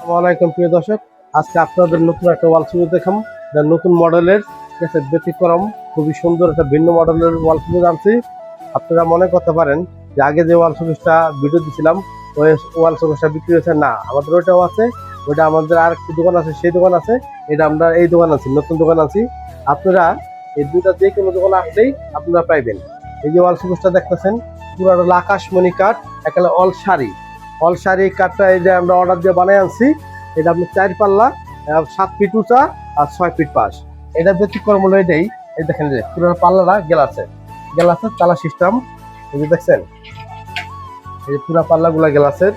আসসালামাইকুম প্রিয় দর্শক, আজকে আপনাদের নতুন একটা ওয়াল সুবিধা দেখাম। নতুন মডেলের, ঠিক আছে, ব্যতিক্রম খুবই সুন্দর একটা ভিন্ন মডেলের ওয়াল সুবিধা আনছি। আপনারা মনে করতে পারেন যে আগে যে ওয়াল সুবিধা ভিডিও দিয়েছিলাম ওই ওয়াল সুবিধা বিক্রি হয়েছে না, আমাদের ওইটাও আছে। ওইটা আমাদের আর একটি দোকান আছে, সেই দোকান আছে। এটা আমরা এই দোকান আছি, নতুন দোকান আছি। আপনারা এই দুইটা যে কোনো দোকানে আসলেই আপনারা পাইবেন। এই যে ওয়াল সুবিধা দেখতেছেন, পুরো আকাশমণি কাঠ, একেবারে অল শাড়ি কাঠটা এই যে আমরা অর্ডার দিয়ে বানাই আনছি। এটা আপনি 4 পাল্লা, 7 ফিট উঁচা আর 6 ফিট পাশ। এটা ব্যতিক্রম হলো এটাই। এই দেখেন যে পুরো পাল্লাটা গ্লাসের তালা সিস্টেম। এই যে দেখছেন, এই যে পুরো পাল্লাগুলা গ্লাসের।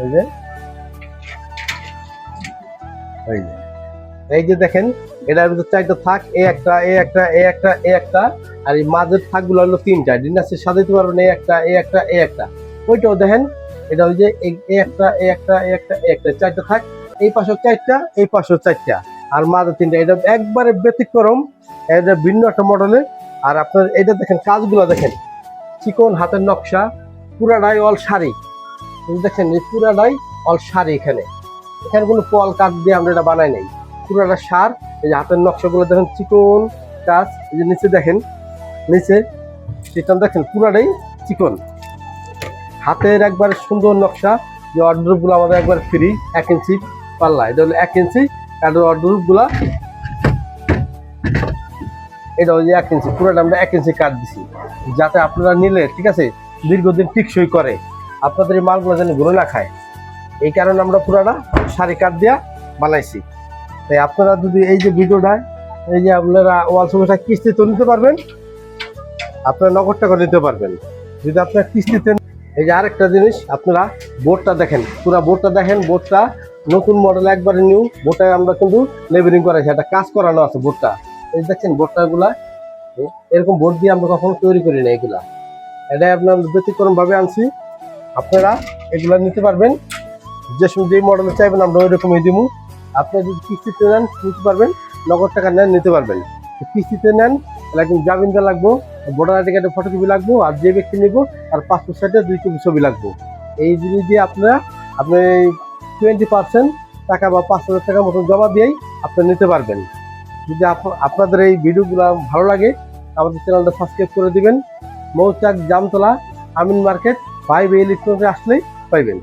এই যে এই যে দেখেন, এটার ভিতরে 4টা থাক, এই একটা, এই একটা, এই একটা, এই একটা, আর এই মাঝের থাকগুলো হলো 3টা। ডিনাসের সাজাইতে পারবেন এই একটা, এই একটা, এই একটা। ওইটাও দেখেন, এটা ওই যে এই একটা, এই একটা, এই একটা, এই একটা, 4টা থাক। এই পাশেও 4টা, এই পাশেও 4টা, আর মাঝে 3টা। এটা একবারে ব্যতিক্রম, এটা ভিন্ন একটা মডেলের। আর আপনার এটা দেখেন, কাজগুলো দেখেন, চিকন হাতের নকশা, পুরাটাই অল শাড়ি। দেখেন এই পুরাটাই অল শাড়ি। এখানে কোনো পল কাঠ দিয়ে আমরা এটা বানাই নাই, পুরাটা সার। এই যে হাতের নকশাগুলো দেখেন, চিকন কাজ। এই যে নিচে দেখেন, নিচে সেটা দেখেন পুরাটাই চিকন হাতের, একবার সুন্দর নকশা। যে অর্ডার গুলো আমাদের একবার ফ্রি, 1 ইঞ্চি পাল্লা। এটা হলো 1 ইঞ্চি অর্ডার গুলা। এটা ওই যে 1 ইঞ্চি, পুরোটা আমরা 1 ইঞ্চি কাঠ দিছি, যাতে আপনারা নিলে, ঠিক আছে, দীর্ঘদিন টিকসই করে, আপনাদের এই মালগুলো যেন ঘুরে না খায়। এই কারণে আমরা পুরাটা শাড়ি কাঠ দিয়া বানাইছি। তাই আপনারা যদি এই যে ভিডিওটা, এই যে আপনারা ওয়াল সুবিধা কিস্তিতে নিতে পারবেন, আপনারা নগদ টাকা নিতে পারবেন। যদি আপনারা কিস্তিতে, এই যে আরেকটা জিনিস, আপনারা বোর্ডটা দেখেন, পুরো বোর্ডটা দেখেন। বোর্ডটা নতুন মডেল, একবারে নিউ। বোর্ডটা আমরা কিন্তু লেবেলিং করাইছি, একটা কাজ করানো আছে বোর্ডটা। এই দেখছেন বোর্ডটা গুলা, এরকম বোর্ড দিয়ে আমরা কখনো তৈরি করি না। এগুলা এটাই আপনার ব্যতিক্রম ভাবে আনছি। আপনারা এগুলা নিতে পারবেন, যে মডেল চাইবেন আমরা ওই রকমই দিব। আপনি যদি কিস্তিতে নেন নিতে পারবেন, নগদ টাকা নেন নিতে পারবেন। কিস্তিতে নেন তাহলে একদম জামিনটা লাগবো, ভোটার আইডি কার্ডের ফটোকপি লাগবো, আর যে ব্যক্তি নিব তার পাসপোর্ট সাইজের 2 কপি ছবি লাগবো। এই জিনিস দিয়ে আপনার 20% টাকা বা 5,000 টাকার মতন জমা দিয়েই আপনি নিতে পারবেন। যদি আপনাদের এই ভিডিওগুলো ভালো লাগে, আমাদের চ্যানেলটা সাবস্ক্রাইব করে দিবেন। মৌচাক, জামতলা, আমিন মার্কেট, 5 ইলেকট্রনিক্সে আসলেই পাইবেন।